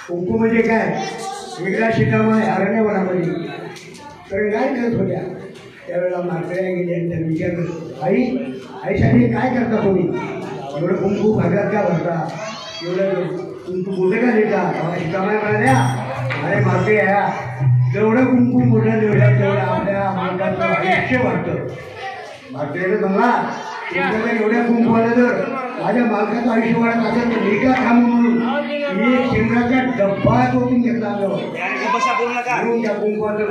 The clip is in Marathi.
कुंकू म्हणजे काय वेगळ्या शिकामध्ये अरण्यवनामध्ये तर काय करत होत्या त्यावेळेला मारकऱ्या गेली आणि त्यांनी विचारलं आई आईसाठी काय करता तुम्ही एवढं कुंकू भागात का भरता एवढं कुंकू मोठं का देता शिकामाय म्हणाल्या अरे मारकरी या जेवढं कुंकू मोठं देऊया तेवढं आपल्या मालकाचं आयुष्य वाटतं मारकऱ्यानं म्हणला एवढ्या कुंकू आलं तर माझ्या मालकाचं आयुष्य वाढत असेल तर मी का थांबू म्हणून मी शेंगराचा डब्बा तोडून घेतला त्या कुंकवाचं